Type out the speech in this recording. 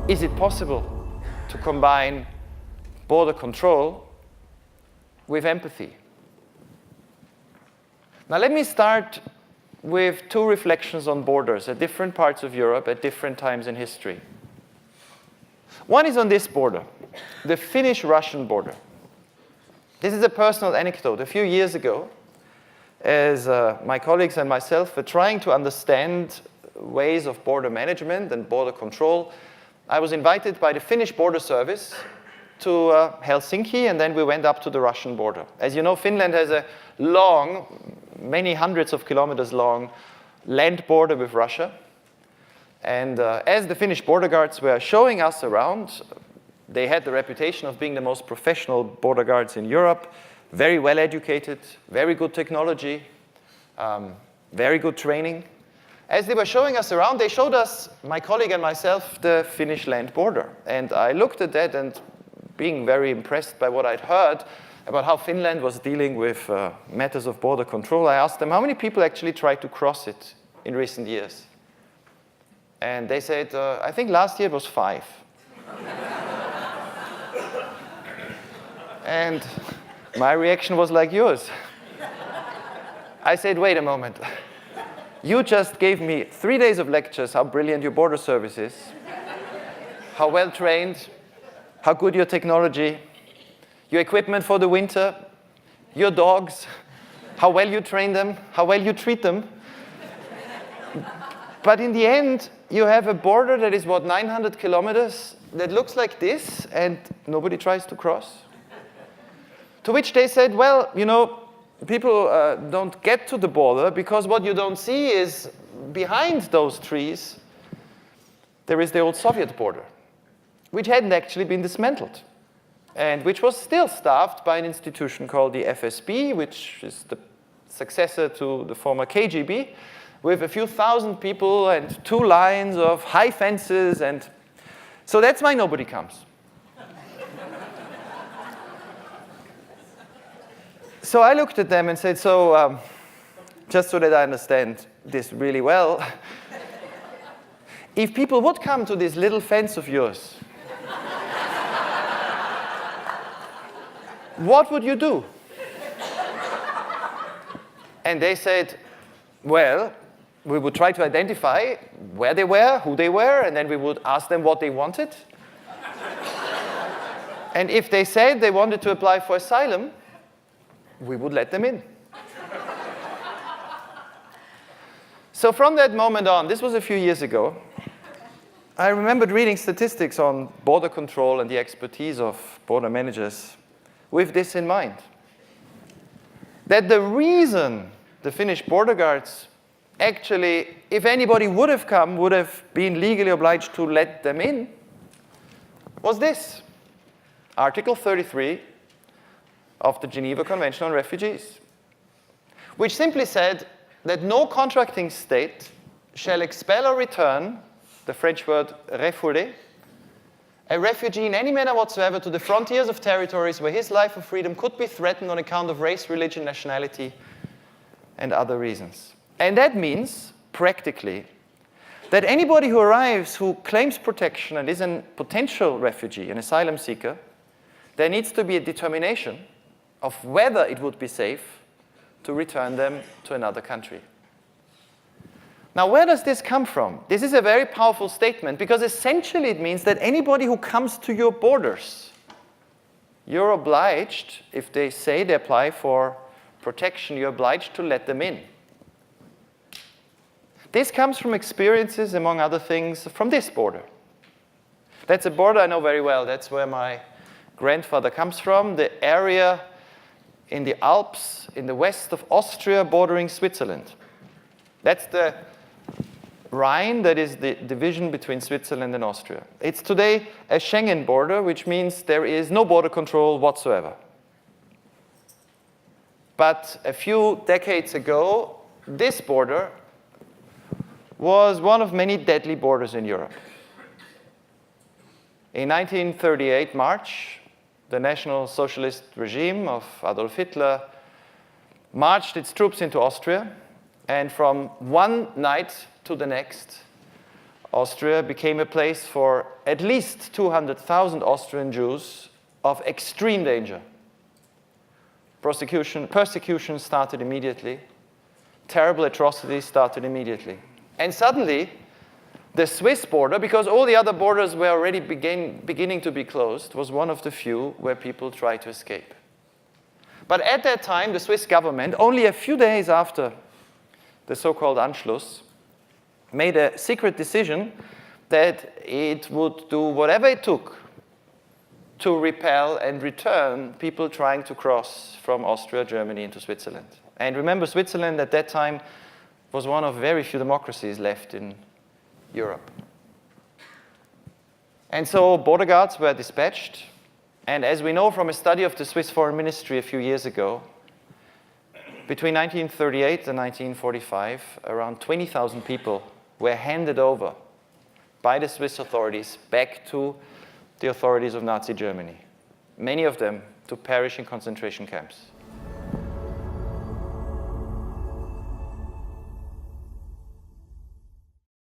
is it possible to combine border control with empathy? Now let me start with two reflections on borders at different parts of Europe at different times in history. One is on this border, the Finnish-Russian border. This is a personal anecdote. A few years ago, as my colleagues and myself were trying to understand ways of border management and border control, I was invited by the Finnish Border Service to Helsinki, and then we went up to the Russian border. As you know, Finland has a long, many hundreds of kilometers long land border with Russia. And as the Finnish border guards were showing us around, they had the reputation of being the most professional border guards in Europe, very well educated, very good technology, very good training. As they were showing us around, they showed us, my colleague and myself, the Finnish land border. And I looked at that, and being very impressed by what I'd heard about how Finland was dealing with matters of border control, I asked them how many people actually tried to cross it in recent years. And they said, I think last year it was 5. And my reaction was like yours. I said, wait a moment. You just gave me 3 days of lectures how brilliant your border service is, how well trained, how good your technology, your equipment for the winter, your dogs, how well you train them, how well you treat them. But in the end, you have a border that is, 900 kilometers, that looks like this, and nobody tries to cross. To which they said, well, you know, people don't get to the border because what you don't see is behind those trees, there is the old Soviet border, which hadn't actually been dismantled, and which was still staffed by an institution called the FSB, which is the successor to the former KGB, with a few thousand people and 2 lines of high fences, and so that's why nobody comes. So I looked at them and said, so just so that I understand this really well, if people would come to this little fence of yours, what would you do? And they said, well, we would try to identify where they were, who they were, and then we would ask them what they wanted. And if they said they wanted to apply for asylum, we would let them in. So from that moment on, this was a few years ago, I remembered reading statistics on border control and the expertise of border managers with this in mind. That the reason the Finnish border guards actually, if anybody would have come, would have been legally obliged to let them in, was this. Article 33 of the Geneva Convention on Refugees, which simply said that no contracting state shall expel or return, the French word refouler, a refugee in any manner whatsoever to the frontiers of territories where his life or freedom could be threatened on account of race, religion, nationality, and other reasons. And that means, practically, that anybody who arrives who claims protection and is a potential refugee, an asylum seeker, there needs to be a determination of whether it would be safe to return them to another country. Now, where does this come from? This is a very powerful statement because essentially it means that anybody who comes to your borders, you're obliged, if they say they apply for protection, you're obliged to let them in. This comes from experiences, among other things, from this border. That's a border I know very well. That's where my grandfather comes from, the area in the Alps, in the west of Austria, bordering Switzerland. That's the Rhine, that is the division between Switzerland and Austria. It's today a Schengen border, which means there is no border control whatsoever. But a few decades ago, this border was one of many deadly borders in Europe. In 1938, March, the National Socialist regime of Adolf Hitler marched its troops into Austria, and from one night to the next, Austria became a place for at least 200,000 Austrian Jews of extreme danger. Persecution started immediately. Terrible atrocities started immediately. And suddenly, the Swiss border, because all the other borders were already beginning to be closed, was one of the few where people tried to escape. But at that time, the Swiss government, only a few days after the so-called Anschluss, made a secret decision that it would do whatever it took to repel and return people trying to cross from Austria, Germany into Switzerland. And remember, Switzerland at that time was one of very few democracies left in Europe. And so border guards were dispatched. And as we know from a study of the Swiss Foreign Ministry a few years ago, between 1938 and 1945, around 20,000 people were handed over by the Swiss authorities back to the authorities of Nazi Germany, many of them to perish in concentration camps.